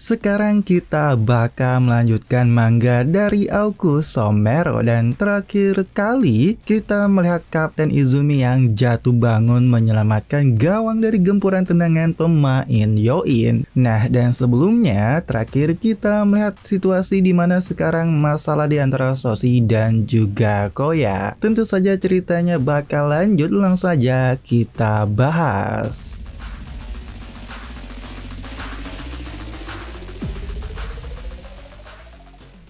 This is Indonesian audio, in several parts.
sekarang kita bakal melanjutkan manga dari Aoku Somero dan terakhir kali kita melihat Kapten Izumi yang jatuh bangun menyelamatkan gawang dari gempuran tendangan pemain Yoin. Nah, dan sebelumnya terakhir kita melihat situasi di mana sekarang masalah di antara Soshi dan juga Koya. Tentu saja ceritanya bakal lanjut, langsung saja kita bahas.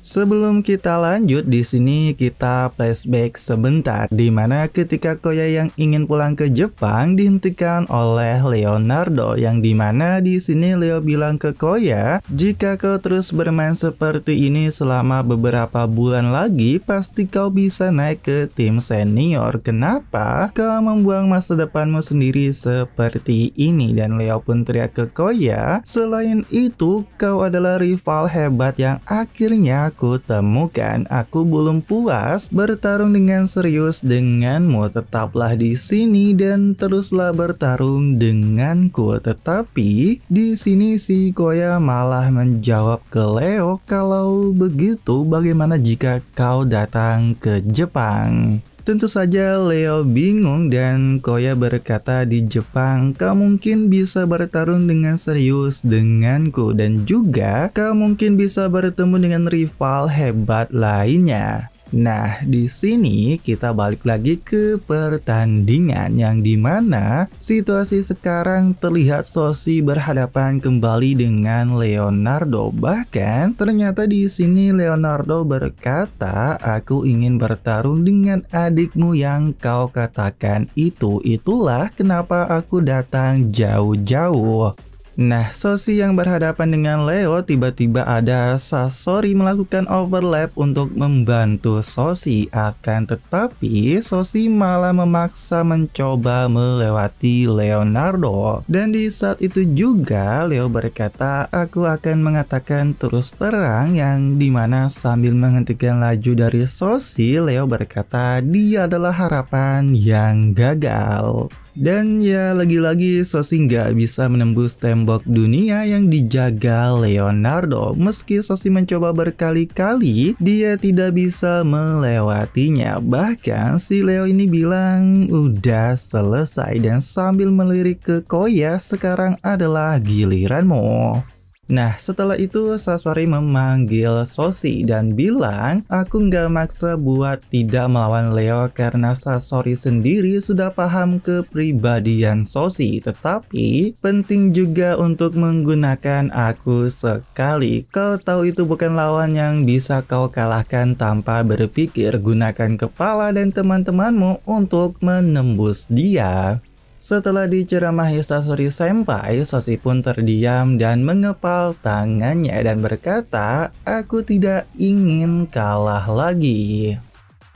Sebelum kita lanjut, di sini kita flashback sebentar, di mana ketika Koya yang ingin pulang ke Jepang dihentikan oleh Leonardo, yang dimana di sini Leo bilang ke Koya, jika kau terus bermain seperti ini selama beberapa bulan lagi, pasti kau bisa naik ke tim senior. Kenapa kau membuang masa depanmu sendiri seperti ini? Dan Leo pun teriak ke Koya, selain itu kau adalah rival hebat yang akhirnya aku temukan. Aku belum puas bertarung dengan serius denganmu. Tetaplah di sini dan teruslah bertarung denganku. Tetapi di sini si Koya malah menjawab ke Leo, kalau begitu bagaimana jika kau datang ke Jepang? Tentu saja Leo bingung dan Koya berkata, di Jepang kau mungkin bisa bertarung dengan serius denganku dan juga kau mungkin bisa bertemu dengan rival hebat lainnya. Nah, di sini kita balik lagi ke pertandingan yang dimana situasi sekarang terlihat Soshi berhadapan kembali dengan Leonardo. Bahkan ternyata di sini Leonardo berkata, aku ingin bertarung dengan adikmu yang kau katakan itu. Itulah kenapa aku datang jauh-jauh. Nah, Soshi yang berhadapan dengan Leo, tiba-tiba ada Sasori melakukan overlap untuk membantu Soshi. Akan tetapi, Soshi malah memaksa mencoba melewati Leonardo. Dan di saat itu juga, Leo berkata, aku akan mengatakan terus terang, yang dimana sambil menghentikan laju dari Soshi, Leo berkata, dia adalah harapan yang gagal. Dan ya lagi-lagi Soshi nggak bisa menembus tembok dunia yang dijaga Leonardo. Meski Soshi mencoba berkali-kali, dia tidak bisa melewatinya. Bahkan si Leo ini bilang udah selesai dan sambil melirik ke Koya, sekarang adalah giliranmu. Nah, setelah itu Sasori memanggil Soshi dan bilang, aku nggak maksa buat tidak melawan Leo karena Sasori sendiri sudah paham kepribadian Soshi. Tetapi penting juga untuk menggunakan aku sekali. Kau tahu itu bukan lawan yang bisa kau kalahkan tanpa berpikir. Gunakan kepala dan teman-temanmu untuk menembus dia. Setelah diceramahi Sasori Senpai, Soshi pun terdiam dan mengepal tangannya dan berkata, aku tidak ingin kalah lagi.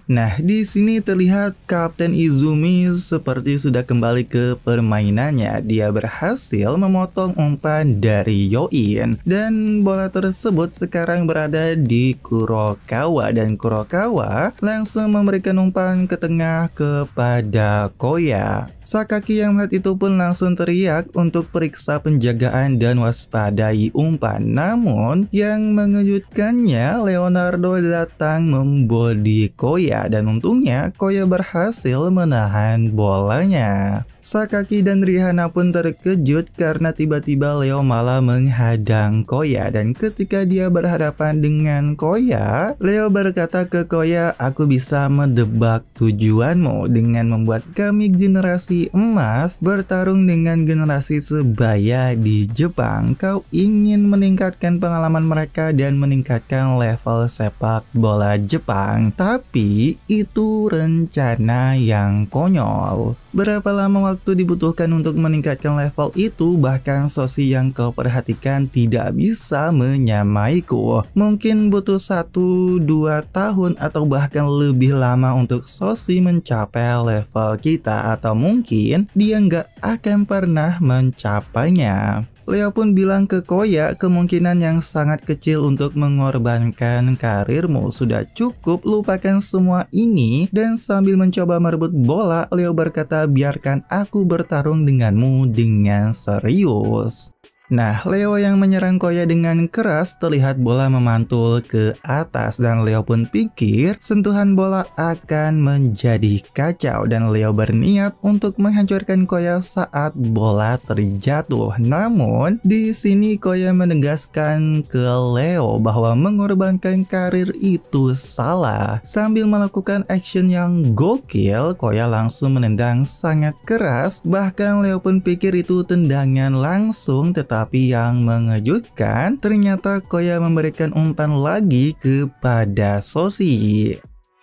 Nah, di sini terlihat Kapten Izumi seperti sudah kembali ke permainannya. Dia berhasil memotong umpan dari Yoin dan bola tersebut sekarang berada di Kurokawa dan Kurokawa langsung memberikan umpan ke tengah kepada Koya. Sakaki yang melihat itu pun langsung teriak untuk periksa penjagaan dan waspadai umpan. Namun yang mengejutkannya, Leonardo datang membody Koya dan untungnya Koya berhasil menahan bolanya. Sakaki dan Rihana pun terkejut karena tiba-tiba Leo malah menghadang Koya, dan ketika dia berhadapan dengan Koya, Leo berkata ke Koya, aku bisa mendebak tujuanmu dengan membuat kami generasi emas bertarung dengan generasi sebaya di Jepang. Kau ingin meningkatkan pengalaman mereka dan meningkatkan level sepak bola Jepang, tapi itu rencana yang konyol. Berapa lama waktu dibutuhkan untuk meningkatkan level itu? Bahkan Soshi yang kau perhatikan tidak bisa menyamaiku. Mungkin butuh 1-2 tahun atau bahkan lebih lama untuk Soshi mencapai level kita, atau mungkin dia nggak akan pernah mencapainya. Leo pun bilang ke Koya, kemungkinan yang sangat kecil untuk mengorbankan karirmu. Sudah cukup, lupakan semua ini. Dan sambil mencoba merebut bola, Leo berkata, biarkan aku bertarung denganmu dengan serius. Nah, Leo yang menyerang Koya dengan keras terlihat bola memantul ke atas dan Leo pun pikir sentuhan bola akan menjadi kacau dan Leo berniat untuk menghancurkan Koya saat bola terjatuh. Namun, di sini Koya menegaskan ke Leo bahwa mengorbankan karir itu salah. Sambil melakukan action yang gokil, Koya langsung menendang sangat keras. Bahkan Leo pun pikir itu tendangan langsung, tapi yang mengejutkan, ternyata Koya memberikan umpan lagi kepada Soshi.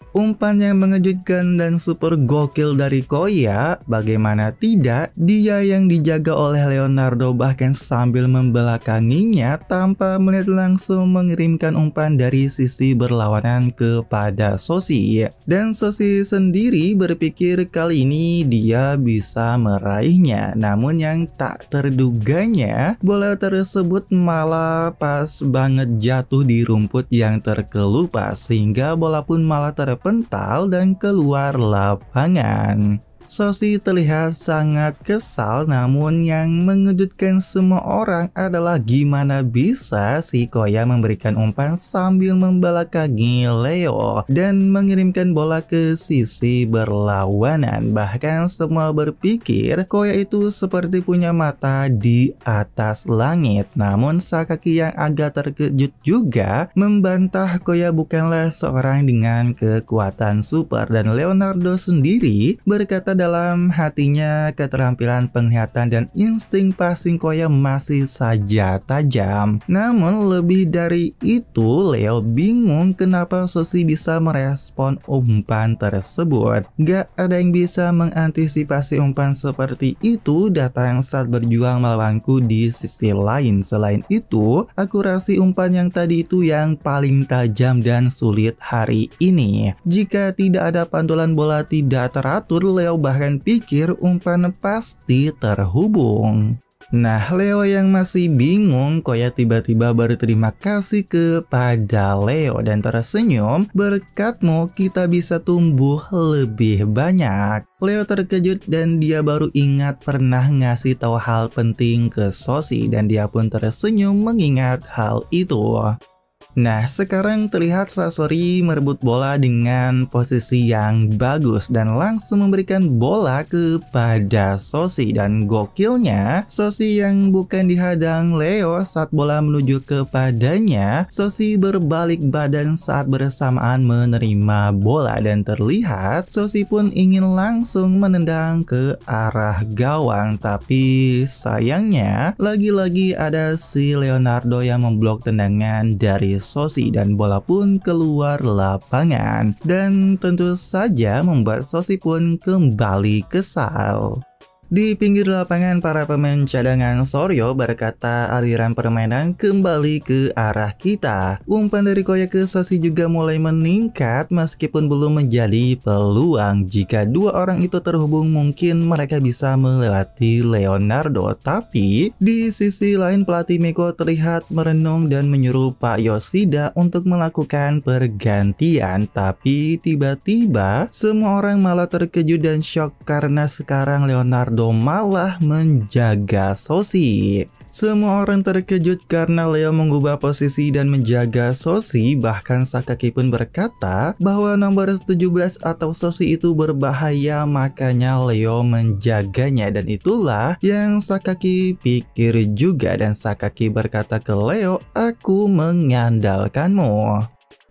Umpan yang mengejutkan dan super gokil dari Koya, bagaimana tidak, dia yang dijaga oleh Leonardo bahkan sambil membelakanginya tanpa melihat langsung mengirimkan umpan dari sisi berlawanan kepada Soshi. Dan Soshi sendiri berpikir kali ini dia bisa meraihnya, namun yang tak terduganya, bola tersebut malah pas banget jatuh di rumput yang terkelupas sehingga bola pun malah terpental dan keluar lapangan. Soshi terlihat sangat kesal, namun yang mengejutkan semua orang adalah gimana bisa si Koya memberikan umpan sambil membelakangi Leo dan mengirimkan bola ke sisi berlawanan. Bahkan semua berpikir Koya itu seperti punya mata di atas langit. Namun Sakaki yang agak terkejut juga membantah Koya bukanlah seorang dengan kekuatan super, dan Leonardo sendiri berkata dalam hatinya keterampilan penglihatan dan insting passing Koya masih saja tajam. Namun lebih dari itu, Leo bingung kenapa Soshi bisa merespon umpan tersebut. Gak ada yang bisa mengantisipasi umpan seperti itu datang saat berjuang melawanku di sisi lain. Selain itu, akurasi umpan yang tadi itu yang paling tajam dan sulit hari ini. Jika tidak ada pantulan bola tidak teratur, Leo bahkan pikir umpan pasti terhubung. Nah, Leo yang masih bingung, Koya tiba-tiba berterima kasih kepada Leo dan tersenyum, berkatmu kita bisa tumbuh lebih banyak. Leo terkejut dan dia baru ingat pernah ngasih tahu hal penting ke Soshi dan dia pun tersenyum mengingat hal itu. Nah, sekarang terlihat Sasori merebut bola dengan posisi yang bagus dan langsung memberikan bola kepada Soshi. Dan gokilnya, Soshi yang bukan dihadang Leo saat bola menuju kepadanya, Soshi berbalik badan saat bersamaan menerima bola dan terlihat Soshi pun ingin langsung menendang ke arah gawang. Tapi sayangnya, lagi-lagi ada si Leonardo yang memblok tendangan dari Soshi dan bola pun keluar lapangan, dan tentu saja membuat Soshi pun kembali kesal. Di pinggir lapangan, para pemain cadangan Soryo berkata aliran permainan kembali ke arah kita. Umpan dari Koya ke Soshi juga mulai meningkat meskipun belum menjadi peluang. Jika dua orang itu terhubung mungkin mereka bisa melewati Leonardo. Tapi di sisi lain pelatih Miko terlihat merenung dan menyuruh Pak Yoshida untuk melakukan pergantian. Tapi tiba-tiba semua orang malah terkejut dan shock karena sekarang Leonardo malah menjaga Soshi. Semua orang terkejut karena Leo mengubah posisi dan menjaga Soshi. Bahkan Sakaki pun berkata bahwa nomor 17 atau Soshi itu berbahaya, makanya Leo menjaganya. Dan itulah yang Sakaki pikir juga, dan Sakaki berkata ke Leo, "Aku mengandalkanmu."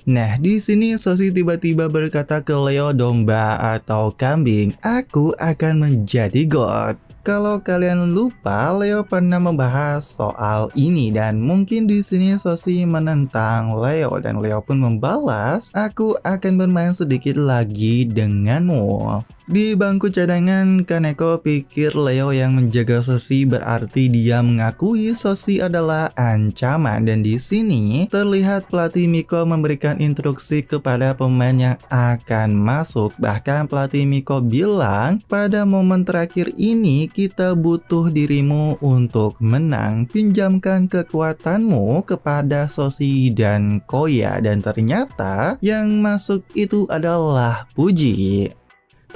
Nah, di sini Soshi tiba-tiba berkata ke Leo, "Domba atau kambing, aku akan menjadi God." Kalau kalian lupa, Leo pernah membahas soal ini dan mungkin di sini Soshi menentang Leo dan Leo pun membalas, "Aku akan bermain sedikit lagi denganmu." Di bangku cadangan, Kaneko pikir Leo yang menjaga Soshi berarti dia mengakui Soshi adalah ancaman, dan di sini terlihat pelatih Miko memberikan instruksi kepada pemain yang akan masuk. Bahkan pelatih Miko bilang, "Pada momen terakhir ini kita butuh dirimu untuk menang. Pinjamkan kekuatanmu kepada Soshi dan Koya." Dan ternyata yang masuk itu adalah Puji.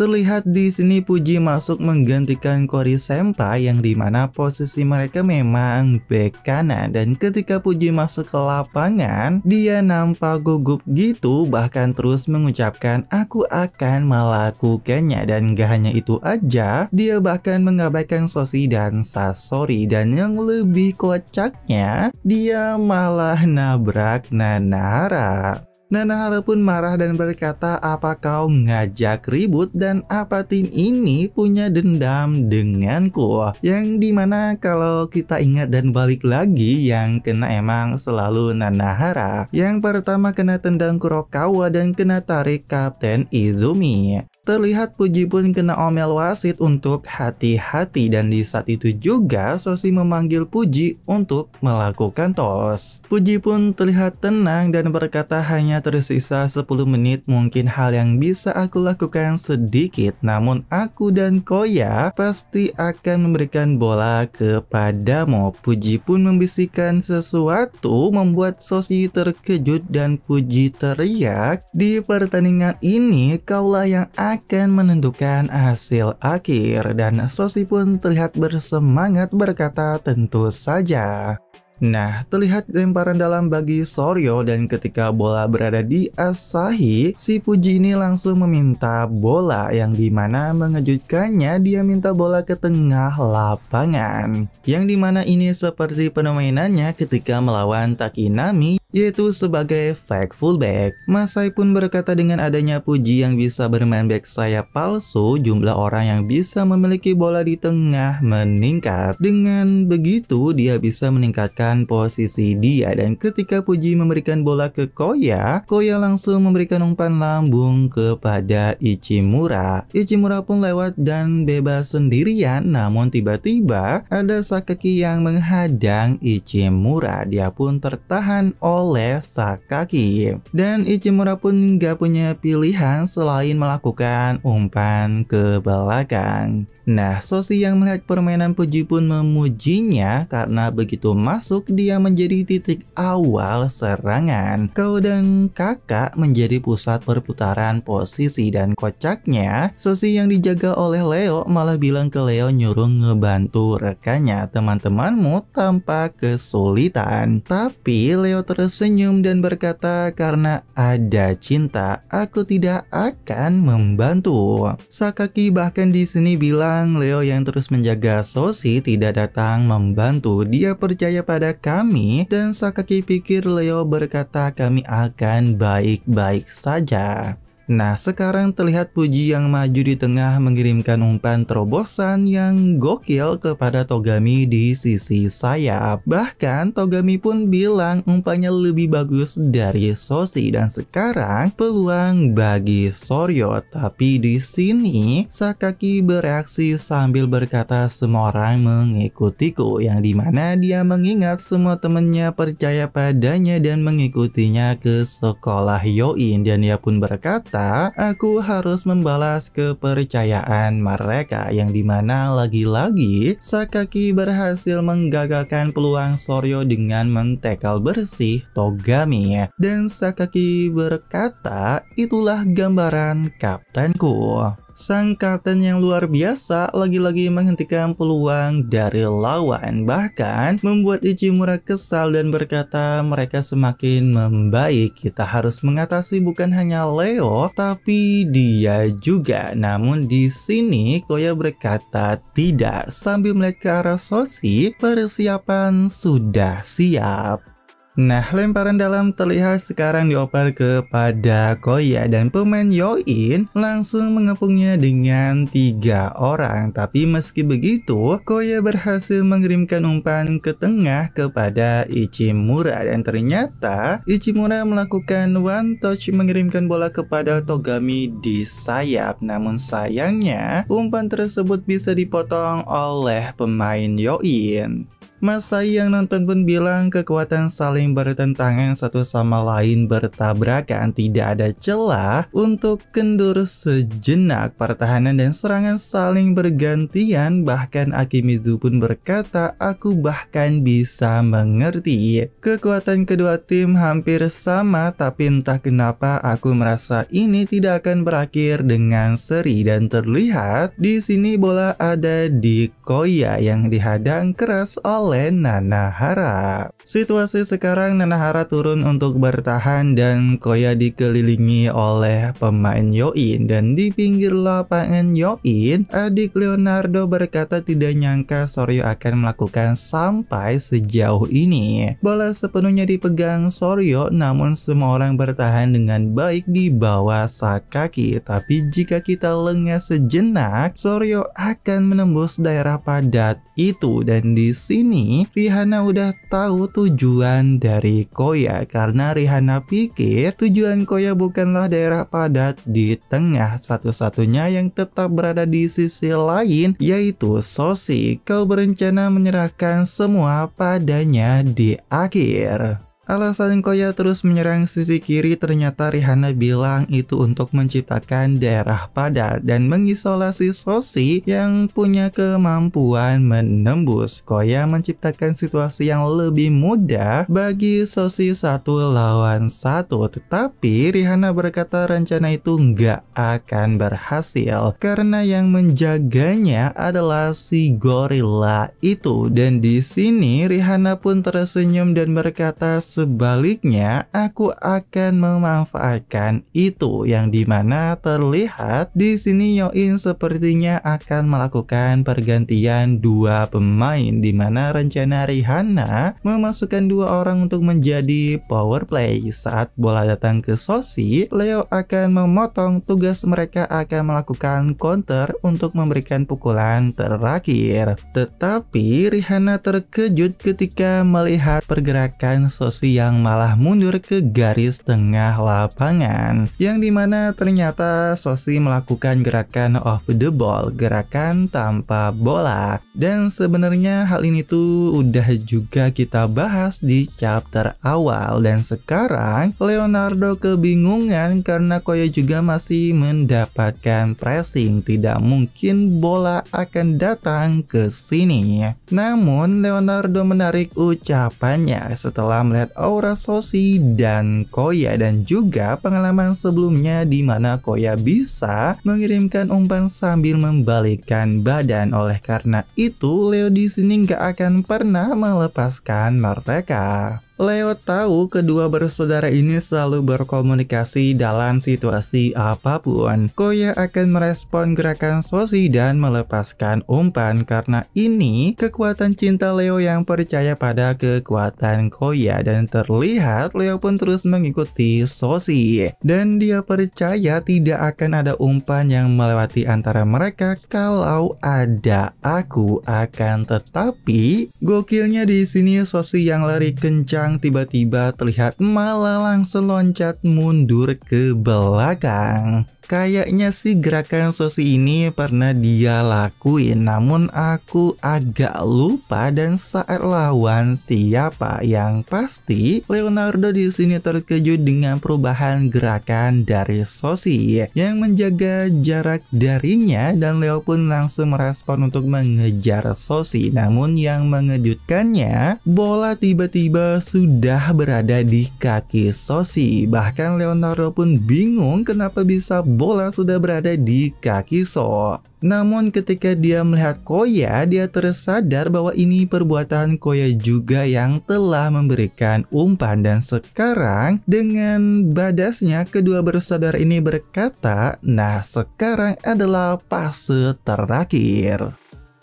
Terlihat di sini Puji masuk menggantikan Cory Senpai yang dimana posisi mereka memang bek kanan, dan ketika Puji masuk ke lapangan dia nampak gugup gitu, bahkan terus mengucapkan aku akan melakukannya. Dan gak hanya itu aja, dia bahkan mengabaikan Soshi dan Sasori, dan yang lebih kocaknya dia malah nabrak Nanahara. Nanahara pun marah dan berkata, apa kau ngajak ribut dan apa tim ini punya dendam denganku? Yang dimana kalau kita ingat dan balik lagi, yang kena emang selalu Nanahara. Yang pertama kena tendang Kurokawa dan kena tarik Kapten Izumi. Terlihat Puji pun kena omel wasit untuk hati-hati, dan di saat itu juga Soshi memanggil Puji untuk melakukan tos. Puji pun terlihat tenang dan berkata, hanya tersisa 10 menit, mungkin hal yang bisa aku lakukan sedikit, namun aku dan Koya pasti akan memberikan bola kepadamu. Puji pun membisikkan sesuatu membuat Soshi terkejut dan Puji teriak, di pertandingan ini kaulah yang akan menentukan hasil akhir. Dan Soshi pun terlihat bersemangat berkata, tentu saja. Nah, terlihat lemparan dalam bagi Soryo, dan ketika bola berada di Asahi, si Puji ini langsung meminta bola, yang dimana mengejutkannya dia minta bola ke tengah lapangan. Yang dimana ini seperti permainannya ketika melawan Takinami, yaitu sebagai fake fullback. Masai pun berkata, dengan adanya Puji yang bisa bermain back sayap palsu, jumlah orang yang bisa memiliki bola di tengah meningkat. Dengan begitu dia bisa meningkatkan posisi dia, dan ketika Puji memberikan bola ke Koya, Koya langsung memberikan umpan lambung kepada Ichimura. Ichimura pun lewat dan bebas sendirian, namun tiba-tiba ada Sakaki yang menghadang Ichimura. Dia pun tertahan oleh Sakaki, dan Ichimura pun gak punya pilihan selain melakukan umpan ke belakang. Nah, Soshi yang melihat permainan Puji pun memujinya karena begitu masuk dia menjadi titik awal serangan. Kau dan kakak menjadi pusat perputaran posisi, dan kocaknya Soshi yang dijaga oleh Leo malah bilang ke Leo nyuruh ngebantu rekannya, teman-temanmu tampak kesulitan. Tapi Leo tersenyum dan berkata, karena ada cinta aku tidak akan membantu. Sakaki bahkan di sini bilang Leo yang terus menjaga Soshi tidak datang membantu, dia percaya pada kami. Dan Sakaki pikir Leo berkata kami akan baik-baik saja. Nah, sekarang terlihat Puji yang maju di tengah mengirimkan umpan terobosan yang gokil kepada Togami di sisi sayap. Bahkan Togami pun bilang umpannya lebih bagus dari Soshi, dan sekarang peluang bagi Soryo. Tapi di sini Sakaki bereaksi sambil berkata semua orang mengikutiku, yang dimana dia mengingat semua temannya percaya padanya dan mengikutinya ke sekolah Yoin, dan dia pun berkata, aku harus membalas kepercayaan mereka. Yang dimana lagi-lagi Sakaki berhasil menggagalkan peluang Soryo dengan mentekal bersih Togami. Dan Sakaki berkata, itulah gambaran kaptenku. Sang kapten yang luar biasa lagi-lagi menghentikan peluang dari lawan, bahkan membuat Ichimura kesal dan berkata mereka semakin membaik. Kita harus mengatasi bukan hanya Leo tapi dia juga. Namun di sini Koya berkata tidak sambil melihat ke arah Soshi, persiapan sudah siap. Nah, lemparan dalam terlihat sekarang dioper kepada Koya, dan pemain Yoin langsung mengepungnya dengan 3 orang. Tapi meski begitu, Koya berhasil mengirimkan umpan ke tengah kepada Ichimura, dan ternyata Ichimura melakukan one touch mengirimkan bola kepada Togami di sayap. Namun sayangnya umpan tersebut bisa dipotong oleh pemain Yoin. Masai yang nonton pun bilang kekuatan saling bertentangan satu sama lain bertabrakan, tidak ada celah untuk kendur sejenak. Pertahanan dan serangan saling bergantian, bahkan Akimizu pun berkata, aku bahkan bisa mengerti. Kekuatan kedua tim hampir sama, tapi entah kenapa aku merasa ini tidak akan berakhir dengan seri, dan terlihat di sini bola ada di Koya yang dihadang keras oleh Nanahara. Situasi sekarang Nanahara turun untuk bertahan dan Koya dikelilingi oleh pemain Yoin, dan di pinggir lapangan Yoin, adik Leonardo berkata tidak nyangka Soryo akan melakukan sampai sejauh ini. Bola sepenuhnya dipegang Soryo, namun semua orang bertahan dengan baik di bawah Sakaki. Tapi jika kita lengah sejenak, Soryo akan menembus daerah padat itu, dan di sini Rihanna udah tahu tujuan dari Koya, karena Rihanna pikir tujuan Koya bukanlah daerah padat di tengah, satu-satunya yang tetap berada di sisi lain yaitu Soshi. Kau berencana menyerahkan semua padanya di akhir. Alasan Koya terus menyerang sisi kiri, ternyata Rihanna bilang itu untuk menciptakan daerah padat dan mengisolasi Soshi yang punya kemampuan menembus. Koya menciptakan situasi yang lebih mudah bagi Soshi 1 lawan 1, tetapi Rihanna berkata rencana itu nggak akan berhasil karena yang menjaganya adalah si gorila itu. Dan di sini Rihanna pun tersenyum dan berkata, sebaliknya, aku akan memanfaatkan itu, yang dimana terlihat di sini Yoin sepertinya akan melakukan pergantian dua pemain, dimana rencana Rihanna memasukkan dua orang untuk menjadi power play. Saat bola datang ke Soshi, Leo akan memotong, tugas mereka akan melakukan counter untuk memberikan pukulan terakhir. Tetapi Rihanna terkejut ketika melihat pergerakan Soshi yang malah mundur ke garis tengah lapangan, yang dimana ternyata Soshi melakukan gerakan off the ball, gerakan tanpa bola. Dan sebenarnya hal ini tuh udah juga kita bahas di chapter awal, dan sekarang Leonardo kebingungan karena Koya juga masih mendapatkan pressing, tidak mungkin bola akan datang ke sini. Namun Leonardo menarik ucapannya setelah melihat aura Soshi dan Koya, dan juga pengalaman sebelumnya di mana Koya bisa mengirimkan umpan sambil membalikkan badan. Oleh karena itu, Leo di sini nggak akan pernah melepaskan mereka. Leo tahu kedua bersaudara ini selalu berkomunikasi dalam situasi apapun. Koya akan merespon gerakan Soshi dan melepaskan umpan, karena ini kekuatan cinta Leo yang percaya pada kekuatan Koya, dan terlihat Leo pun terus mengikuti Soshi, dan dia percaya tidak akan ada umpan yang melewati antara mereka kalau ada aku akan. Tetapi gokilnya di sini Soshi yang lari kencang tiba-tiba terlihat malah langsung loncat mundur ke belakang. Kayaknya sih gerakan Soshi ini pernah dia lakuin, namun aku agak lupa dan saat lawan siapa. Yang pasti Leonardo di sini terkejut dengan perubahan gerakan dari Soshi yang menjaga jarak darinya, dan Leo pun langsung merespon untuk mengejar Soshi. Namun yang mengejutkannya, bola tiba-tiba sudah berada di kaki Soshi. Bahkan Leonardo pun bingung kenapa bisa bola sudah berada di kaki So. Namun ketika dia melihat Koya, dia tersadar bahwa ini perbuatan Koya juga yang telah memberikan umpan, dan sekarang dengan badasnya kedua bersaudara ini berkata, nah sekarang adalah fase terakhir.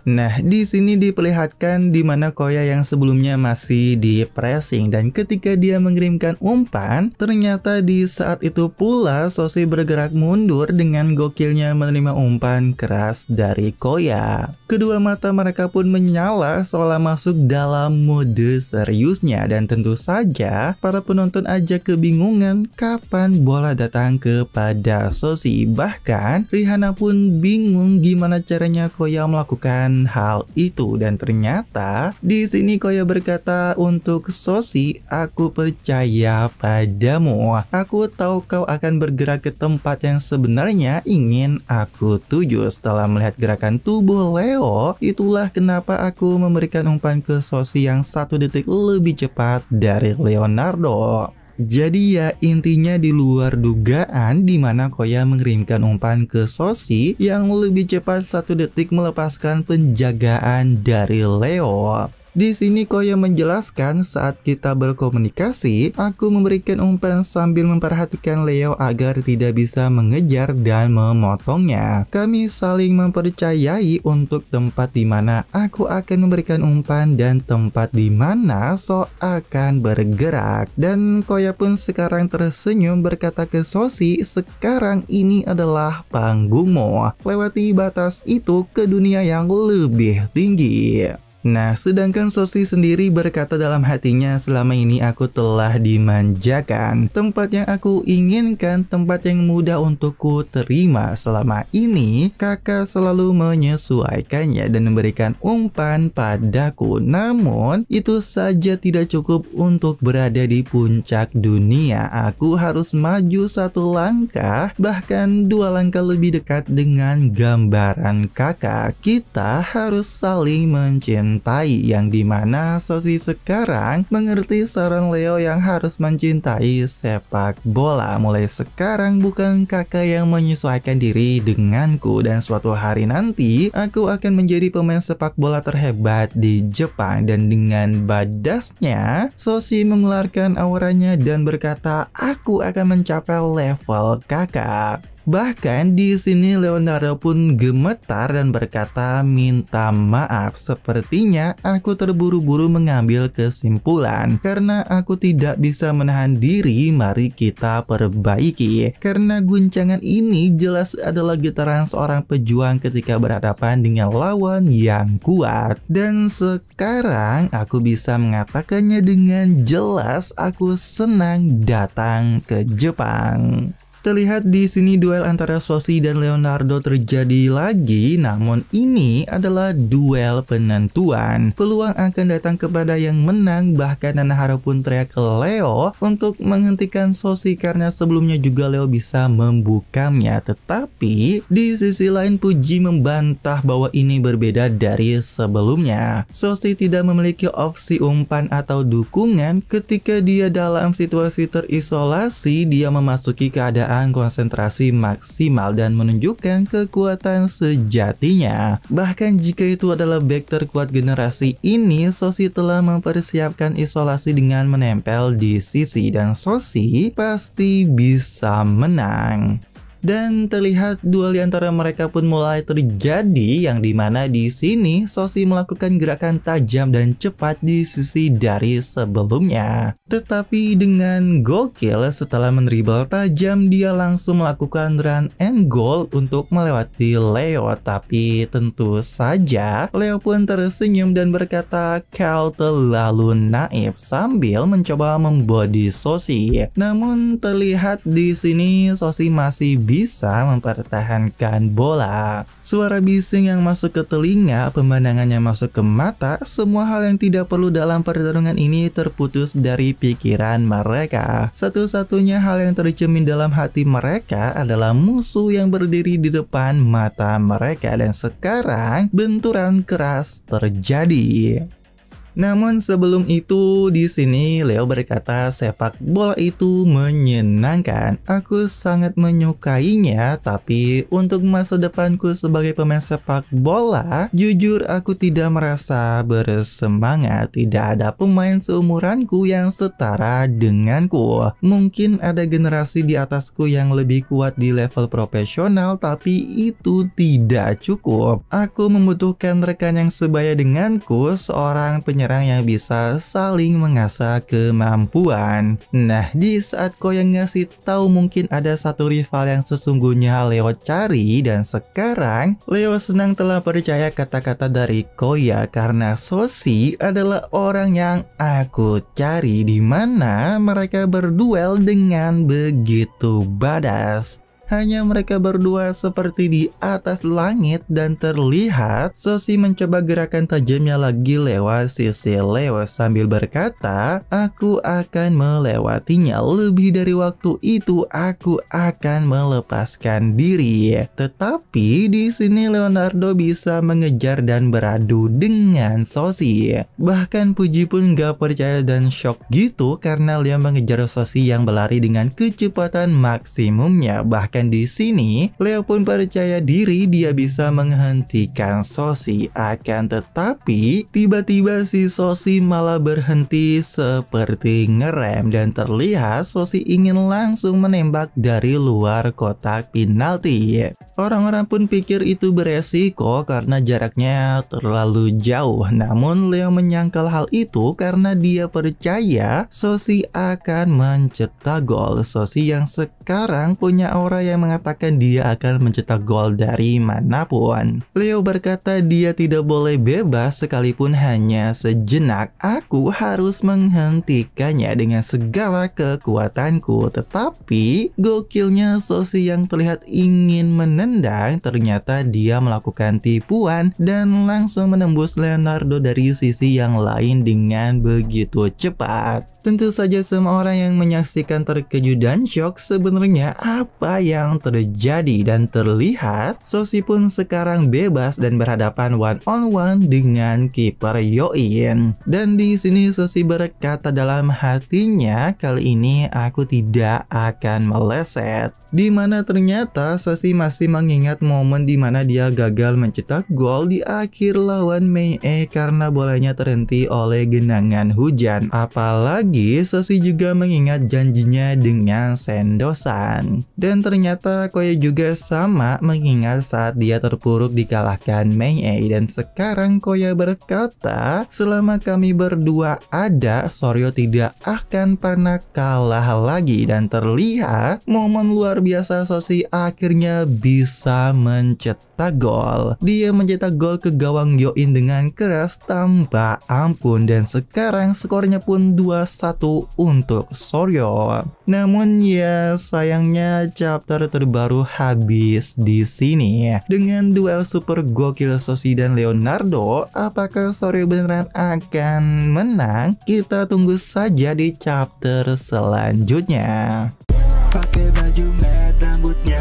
Nah, di sini diperlihatkan di mana Koya yang sebelumnya masih di pressing, dan ketika dia mengirimkan umpan, ternyata di saat itu pula Soshi bergerak mundur dengan gokilnya menerima umpan keras dari Koya. Kedua mata mereka pun menyala seolah masuk dalam mode seriusnya, dan tentu saja para penonton aja kebingungan kapan bola datang kepada Soshi. Bahkan Rihanna pun bingung gimana caranya Koya melakukan akan hal itu. Dan ternyata di sini Koya berkata, untuk Soshi, aku percaya padamu. Aku tahu kau akan bergerak ke tempat yang sebenarnya ingin aku tuju. Setelah melihat gerakan tubuh Leo, itulah kenapa aku memberikan umpan ke Soshi yang 1 detik lebih cepat dari Leonardo. Jadi ya intinya di luar dugaan, di mana Koya mengirimkan umpan ke Soshi yang lebih cepat 1 detik melepaskan penjagaan dari Leo. Di sini Koya menjelaskan, saat kita berkomunikasi, aku memberikan umpan sambil memperhatikan Leo agar tidak bisa mengejar dan memotongnya. Kami saling mempercayai untuk tempat di mana aku akan memberikan umpan dan tempat di mana So akan bergerak. Dan Koya pun sekarang tersenyum berkata ke Soshi, sekarang ini adalah panggungmu. Lewati batas itu ke dunia yang lebih tinggi. Nah, sedangkan Soshi sendiri berkata dalam hatinya, selama ini aku telah dimanjakan. Tempat yang aku inginkan, tempat yang mudah untukku terima. Selama ini, kakak selalu menyesuaikannya dan memberikan umpan padaku. Namun, itu saja tidak cukup untuk berada di puncak dunia. Aku harus maju 1 langkah, bahkan 2 langkah lebih dekat dengan gambaran kakak. Kita harus saling mencintai. Yang dimana Soshi sekarang mengerti saran Leo yang harus mencintai sepak bola. Mulai sekarang bukan kakak yang menyesuaikan diri denganku, dan suatu hari nanti aku akan menjadi pemain sepak bola terhebat di Jepang. Dan dengan badasnya Soshi mengeluarkan auranya dan berkata, aku akan mencapai level kakak. Bahkan di sini Leonardo pun gemetar dan berkata, minta maaf, sepertinya aku terburu-buru mengambil kesimpulan. Karena aku tidak bisa menahan diri, mari kita perbaiki. Karena guncangan ini jelas adalah getaran seorang pejuang ketika berhadapan dengan lawan yang kuat. Dan sekarang aku bisa mengatakannya dengan jelas, aku senang datang ke Jepang. Terlihat di sini duel antara Soshi dan Leonardo terjadi lagi, namun ini adalah duel penentuan. Peluang akan datang kepada yang menang, bahkan Nanahara pun teriak ke Leo untuk menghentikan Soshi karena sebelumnya juga Leo bisa membukanya. Tetapi di sisi lain Puji membantah bahwa ini berbeda dari sebelumnya. Soshi tidak memiliki opsi umpan atau dukungan ketika dia dalam situasi terisolasi. Dia memasuki keadaan konsentrasi maksimal dan menunjukkan kekuatan sejatinya. Bahkan jika itu adalah back terkuat generasi ini, Soshi telah mempersiapkan isolasi dengan menempel di sisi, dan Soshi pasti bisa menang. Dan terlihat duel di antara mereka pun mulai terjadi, yang dimana di sini Soshi melakukan gerakan tajam dan cepat di sisi dari sebelumnya. Tetapi dengan gokil, setelah mendribble tajam, dia langsung melakukan run and goal untuk melewati Leo. Tapi tentu saja Leo pun tersenyum dan berkata, kau terlalu naif, sambil mencoba membody Soshi. Namun terlihat di sini Soshi masih bisa mempertahankan bola. Suara bising yang masuk ke telinga, pemandangan yang masuk ke mata, semua hal yang tidak perlu dalam pertarungan ini terputus dari pikiran mereka. Satu-satunya hal yang tercermin dalam hati mereka adalah musuh yang berdiri di depan mata mereka, dan sekarang benturan keras terjadi. Namun sebelum itu, di sini Leo berkata, sepak bola itu menyenangkan. Aku sangat menyukainya, tapi untuk masa depanku sebagai pemain sepak bola, jujur aku tidak merasa bersemangat. Tidak ada pemain seumuranku yang setara denganku. Mungkin ada generasi di atasku yang lebih kuat di level profesional, tapi itu tidak cukup. Aku membutuhkan rekan yang sebaya denganku, seorang penyerang yang bisa saling mengasah kemampuan. Nah, di saat Koya ngasih tahu mungkin ada satu rival yang sesungguhnya Leo cari, dan sekarang Leo senang telah percaya kata-kata dari Koya karena Soshi adalah orang yang aku cari, di mana mereka berduel dengan begitu badass. Hanya mereka berdua seperti di atas langit dan terlihat Sosi mencoba gerakan tajamnya lagi lewat sisi Leo sambil berkata, "Aku akan melewatinya. Lebih dari waktu itu aku akan melepaskan diri." Tetapi di sini Leonardo bisa mengejar dan beradu dengan Sosi. Bahkan Puji pun gak percaya dan shock gitu karena Leo mengejar Sosi yang berlari dengan kecepatan maksimumnya. Bahkan di sini Leo pun percaya diri dia bisa menghentikan Sosi. Akan tetapi tiba-tiba si Sosi malah berhenti seperti ngerem dan terlihat Sosi ingin langsung menembak dari luar kotak penalti. Orang-orang pun pikir itu beresiko karena jaraknya terlalu jauh. Namun Leo menyangkal hal itu karena dia percaya Sosi akan mencetak gol. Sosi yang sekarang punya aura yang mengatakan dia akan mencetak gol dari manapun. Leo berkata dia tidak boleh bebas sekalipun hanya sejenak. Aku harus menghentikannya dengan segala kekuatanku. Tetapi gokilnya Sosi yang terlihat ingin menendang, ternyata dia melakukan tipuan dan langsung menembus Leonardo dari sisi yang lain dengan begitu cepat. Tentu saja semua orang yang menyaksikan terkejut dan shock sebenarnya apa yang terjadi, dan terlihat Sosi pun sekarang bebas dan berhadapan one on one dengan kiper Yoin. Dan di sini Sosi berkata dalam hatinya, kali ini aku tidak akan meleset. Dimana ternyata Sosi masih mengingat momen dimana dia gagal mencetak gol di akhir lawan Mei karena bolanya terhenti oleh genangan hujan. Apalagi Sosi juga mengingat janjinya dengan Sendosan. Dan ternyata Koya juga sama mengingat saat dia terpuruk dikalahkan Mei. Dan sekarang Koya berkata, selama kami berdua ada, Soryo tidak akan pernah kalah lagi. Dan terlihat momen luar biasa Sosi akhirnya bisa mencetak gol. Dia mencetak gol ke gawang Yoin dengan keras tanpa ampun dan sekarang skornya pun 2-1 untuk Soryo. Namun ya sayangnya chapter terbaru habis di sini. Dengan duel super gokil Sosi dan Leonardo, apakah Soryo beneran akan menang? Kita tunggu saja di chapter selanjutnya. Pakai baju merah rambutnya